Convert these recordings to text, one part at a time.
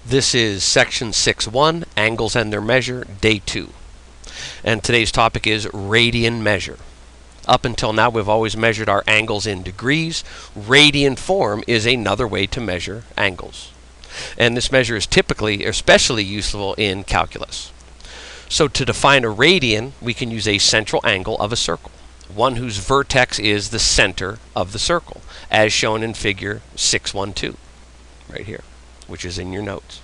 This is section 6.1, Angles and Their Measure, day 2. And today's topic is radian measure. Up until now, we've always measured our angles in degrees. Radian form is another way to measure angles. And this measure is typically, especially useful in calculus. So to define a radian, we can use a central angle of a circle, one whose vertex is the center of the circle, as shown in figure 6.1.2, right here, which is in your notes.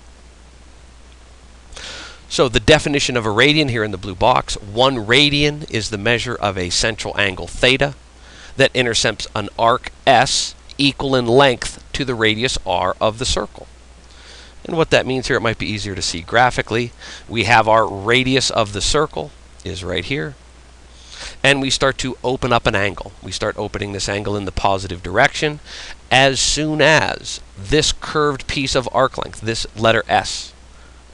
So the definition of a radian here in the blue box: 1 radian is the measure of a central angle theta that intercepts an arc S equal in length to the radius r of the circle. And what that means here, it might be easier to see graphically. We have our radius of the circle is right here, and we start to open up an angle. We start opening this angle in the positive direction as soon as this curved piece of arc length, this letter S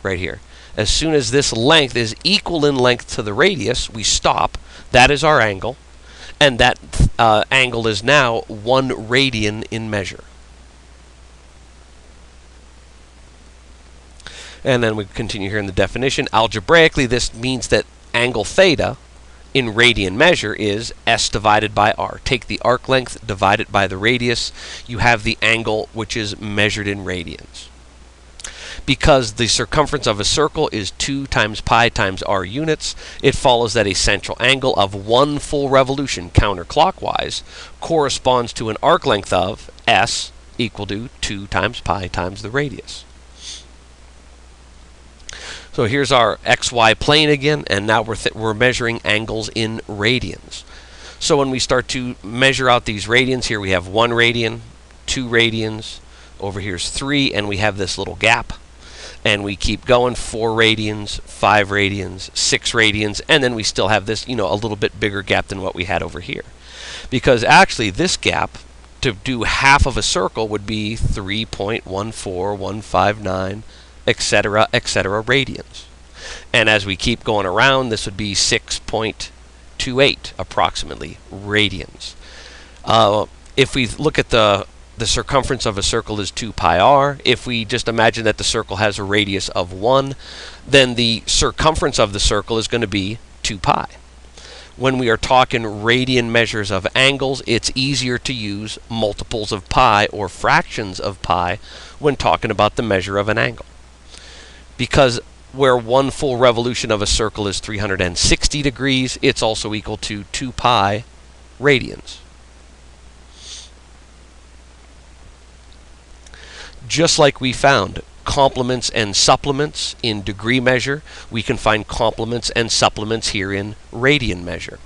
right here, as soon as this length is equal in length to the radius, we stop. That is our angle, and that angle is now 1 radian in measure. And then we continue here in the definition. Algebraically, this means that angle theta in radian measure is S divided by r. Take the arc length, divide it by the radius. You have the angle which is measured in radians. Because the circumference of a circle is 2 times pi times r units, it follows that a central angle of 1 full revolution counterclockwise corresponds to an arc length of S equal to 2 times pi times the radius. So here's our xy plane again, and now we're measuring angles in radians. So when we start to measure out these radians, here we have 1 radian, 2 radians, over here's 3, and we have this little gap. And we keep going, 4 radians, 5 radians, 6 radians, and then we still have this, a little bit bigger gap than what we had over here. Because actually this gap, to do half of a circle, would be 3.14159, etc., radians. And as we keep going around, this would be 6.28 approximately radians. If we look at the circumference of a circle is 2 pi r. If we just imagine that the circle has a radius of 1, then the circumference of the circle is going to be 2 pi. When we are talking radian measures of angles, it's easier to use multiples of pi or fractions of pi when talking about the measure of an angle. Because where 1 full revolution of a circle is 360 degrees, it's also equal to 2 pi radians. Just like we found complements and supplements in degree measure, we can find complements and supplements here in radian measure.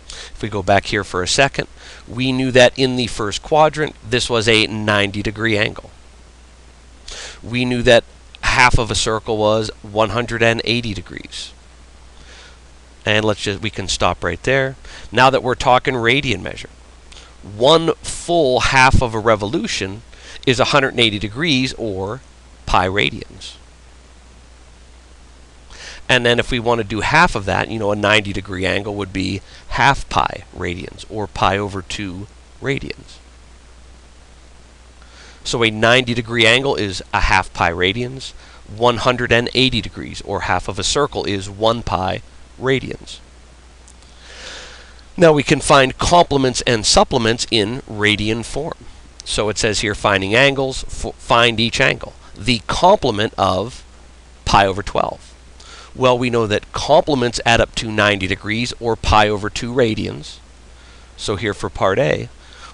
If we go back here for a second, we knew that in the first quadrant, this was a 90-degree angle. We knew that half of a circle was 180 degrees. And we can stop right there. Now that we're talking radian measure, 1 full half of a revolution is 180 degrees, or pi radians. And then if we want to do half of that, a 90-degree angle would be half pi radians, or pi over 2 radians. So a 90-degree angle is a half pi radians. 180 degrees, or half of a circle, is 1 pi radians. Now we can find complements and supplements in radian form. So it says here, finding angles, find each angle. The complement of pi over 12. Well, we know that complements add up to 90 degrees, or pi over 2 radians. So here for part A,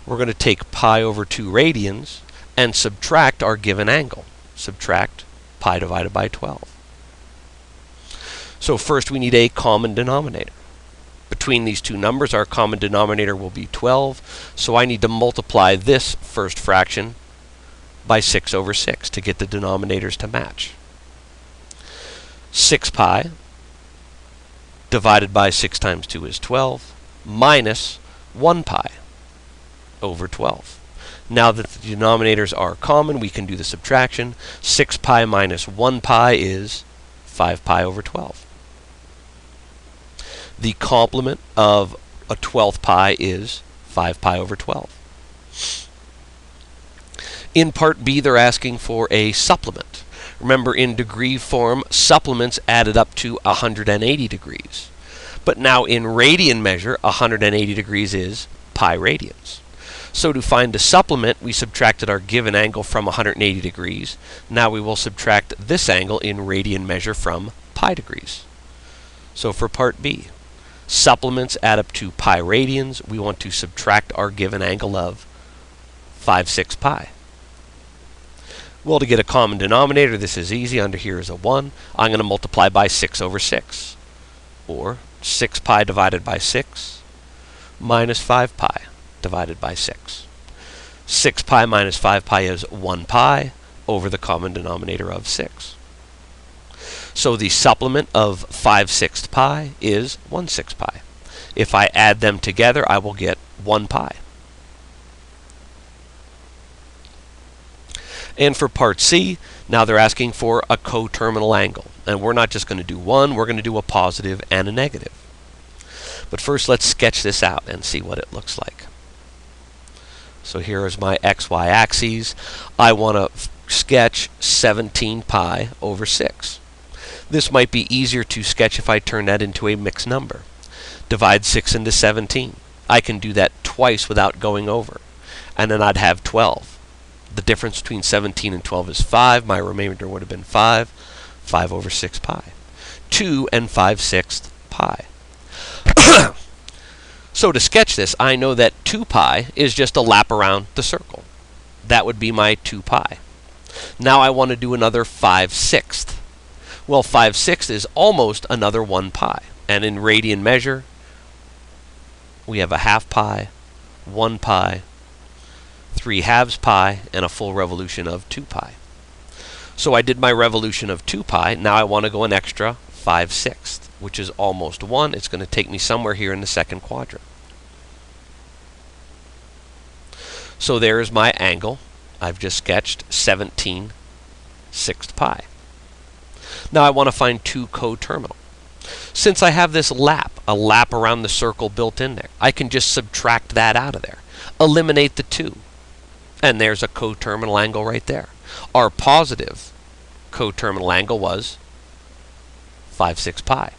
we're going to take pi over 2 radians and subtract our given angle. Subtract pi divided by 12. So first we need a common denominator. Between these two numbers, our common denominator will be 12, so I need to multiply this first fraction by 6 over 6 to get the denominators to match. 6 pi divided by 6 times 2 is 12, minus 1 pi over 12. Now that the denominators are common, we can do the subtraction. 6 pi minus 1 pi is 5 pi over 12. The complement of a 12th pi is 5 pi over 12. In part B, they're asking for a supplement. Remember, in degree form, supplements added up to 180 degrees. But now in radian measure, 180 degrees is pi radians. So to find a supplement, we subtracted our given angle from 180 degrees. Now we will subtract this angle in radian measure from pi degrees. So for part B, supplements add up to pi radians. We want to subtract our given angle of 5/6 pi. Well, to get a common denominator, this is easy. Under here is a 1. I'm going to multiply by 6/6. Or 6 pi divided by 6 minus 5 pi divided by 6. 6 pi minus 5 pi is 1 pi over the common denominator of 6. So the supplement of 5/6 pi is 1/6 pi. If I add them together, I will get 1 pi. And for part C, now they're asking for a coterminal angle. And we're not just going to do one, we're going to do a positive and a negative. But first, let's sketch this out and see what it looks like. So here is my xy axes. I want to sketch 17 pi over 6. This might be easier to sketch if I turn that into a mixed number. Divide 6 into 17. I can do that twice without going over. And then I'd have 12. The difference between 17 and 12 is 5. My remainder would have been 5. 5 over 6 pi. 2 and 5/6 pi. So to sketch this, I know that 2 pi is just a lap around the circle. That would be my 2 pi. Now I want to do another 5/6. Well, 5/6 is almost another 1 pi. And in radian measure, we have a half pi, 1 pi, 3/2 pi, and a full revolution of 2 pi. So I did my revolution of 2 pi. Now I want to go an extra 5/6, which is almost 1. It's going to take me somewhere here in the second quadrant. So there is my angle. I've just sketched 17/6 pi. Now I want to find 2 coterminal. Since I have this lap, a lap around the circle built in there, I can just subtract that out of there. Eliminate the 2. And there's a coterminal angle right there. Our positive coterminal angle was 5/6 pi.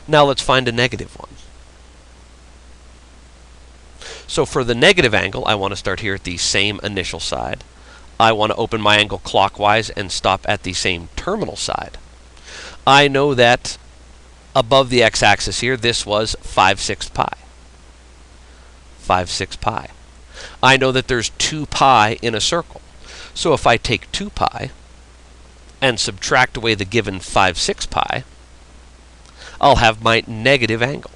Now let's find a negative one. So for the negative angle, I want to start here at the same initial side. I want to open my angle clockwise and stop at the same terminal side. I know that above the x-axis here, this was 5/6 pi. 5/6 pi. I know that there's 2 pi in a circle. So if I take 2 pi and subtract away the given 5/6 pi, I'll have my negative angle.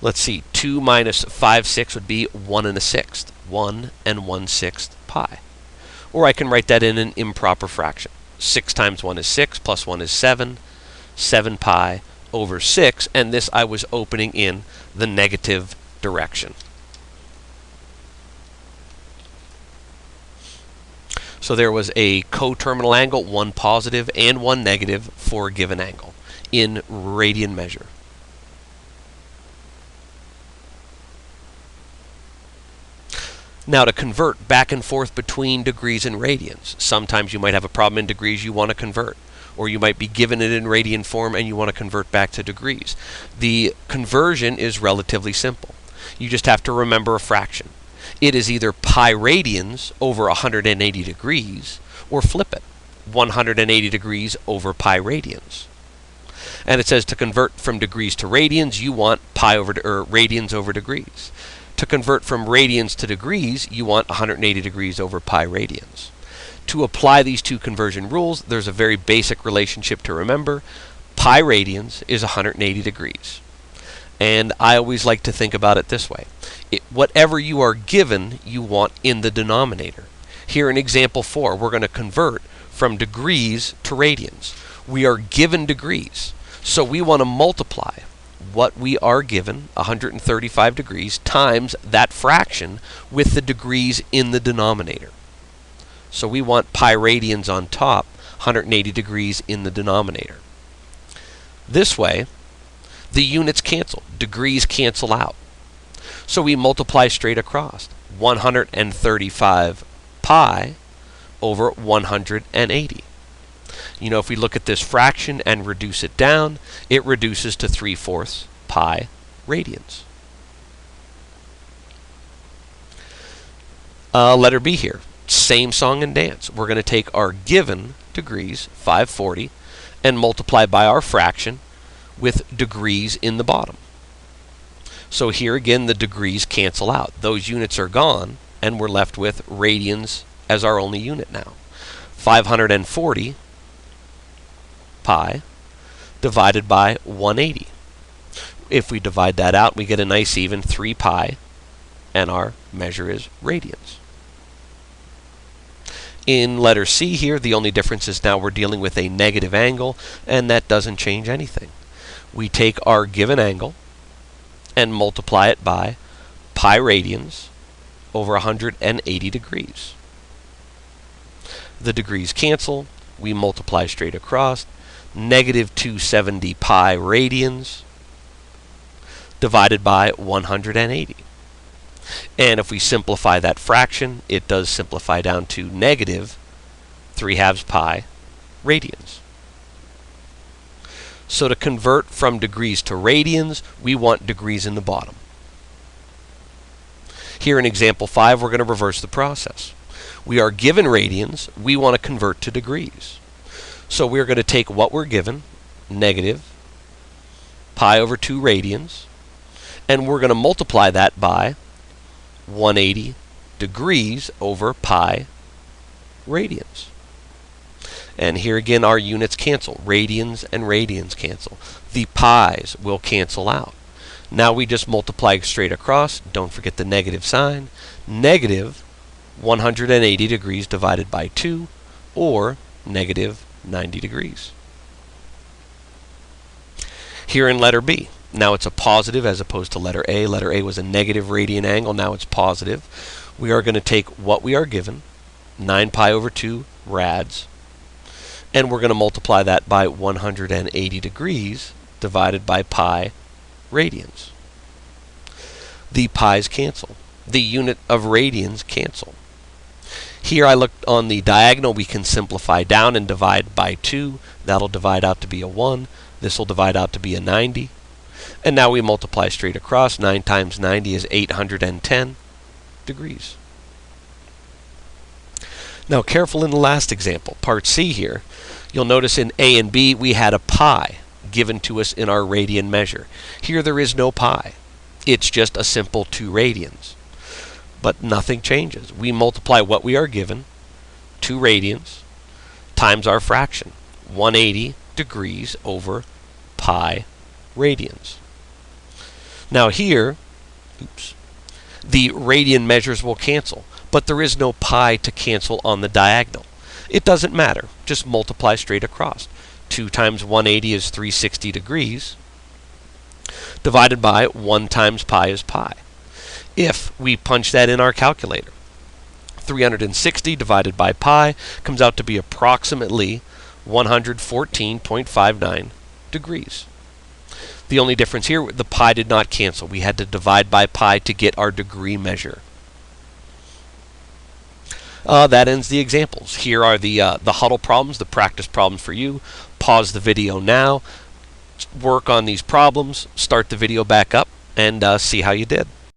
Let's see, 2 minus 5/6 would be 1 1/6. 1 1/6 pi. Or I can write that in an improper fraction. 6 times 1 is 6, plus 1 is 7. 7 pi over 6, and this I was opening in the negative direction. So there was a coterminal angle, 1 positive and 1 negative for a given angle in radian measure. Now to convert back and forth between degrees and radians. Sometimes you might have a problem in degrees you want to convert. Or you might be given it in radian form and you want to convert back to degrees. The conversion is relatively simple. You just have to remember a fraction. It is either pi radians over 180 degrees, or flip it, 180 degrees over pi radians. And it says to convert from degrees to radians, you want pi over radians over degrees. To convert from radians to degrees, you want 180 degrees over pi radians. To apply these two conversion rules, there's a very basic relationship to remember. Pi radians is 180 degrees. And I always like to think about it this way. Whatever you are given, you want in the denominator. Here in example 4, we're going to convert from degrees to radians. We are given degrees, so we want to multiply what we are given, 135 degrees, times that fraction with the degrees in the denominator. So we want pi radians on top, 180 degrees in the denominator. This way, the units cancel. Degrees cancel out. So we multiply straight across. 135 pi over 180. You know, if we look at this fraction and reduce it down, it reduces to 3/4 pi radians. Letter B here. Same song and dance. We're going to take our given degrees, 540, and multiply by our fraction with degrees in the bottom. So here again, the degrees cancel out. Those units are gone, and we're left with radians as our only unit now. 540 pi divided by 180. If we divide that out, we get a nice even 3 pi, and our measure is radians. In letter C here, the only difference is now we're dealing with a negative angle, and that doesn't change anything. We take our given angle and multiply it by pi radians over 180 degrees. The degrees cancel. We multiply straight across. Negative 270 pi radians divided by 180. And if we simplify that fraction, it does simplify down to negative 3/2 pi radians. So to convert from degrees to radians, we want degrees in the bottom. Here in example 5, we're going to reverse the process. We are given radians, we want to convert to degrees. So we're going to take what we're given, negative pi over 2 radians, and we're going to multiply that by 180 degrees over pi radians. And here again, our units cancel. Radians and radians cancel. The pi's will cancel out. Now we just multiply straight across. Don't forget the negative sign. Negative 180 degrees divided by 2, or negative 90 degrees. Here in letter B, now it's a positive as opposed to letter A. Letter A was a negative radian angle. Now it's positive. We are going to take what we are given, 9 pi over 2 rads, and we're going to multiply that by 180 degrees divided by pi radians. The pi's cancel. The unit of radians cancel. Here I looked on the diagonal. We can simplify down and divide by 2. That'll divide out to be a 1. This will divide out to be a 90. And now we multiply straight across. 9 times 90 is 810 degrees. Now careful in the last example, part C here. You'll notice in A and B we had a pi given to us in our radian measure. Here there is no pi. It's just a simple 2 radians. But nothing changes. We multiply what we are given, 2 radians, times our fraction, 180 degrees over pi radians. Now here, the radian measures will cancel, but there is no pi to cancel on the diagonal. It doesn't matter. Just multiply straight across. 2 times 180 is 360 degrees, divided by 1 times pi is pi. If we punch that in our calculator, 360 divided by pi comes out to be approximately 114.59 degrees. The only difference here, the pi did not cancel. We had to divide by pi to get our degree measure. That ends the examples. Here are the huddle problems, the practice problems for you. Pause the video now, work on these problems, start the video back up, and see how you did.